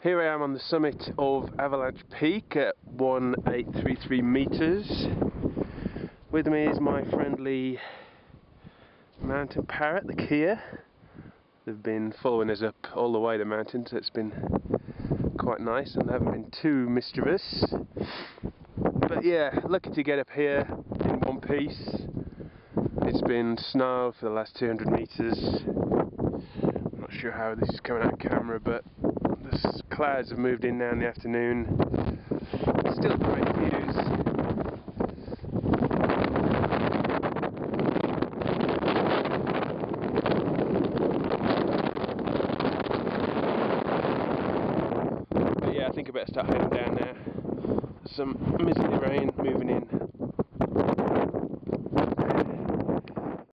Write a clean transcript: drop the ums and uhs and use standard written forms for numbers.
Here I am on the summit of Avalanche Peak at 1833 meters. With me is my friendly mountain parrot, the Kia. They've been following us up all the way the mountain, so it's been quite nice and they haven't been too mischievous. But yeah, lucky to get up here in one piece. It's been snow for the last 200 meters. I'm not sure how this is coming out of camera, but the clouds have moved in now in the afternoon. Still great views. But yeah, I think I better start heading down now. Some misty rain moving in.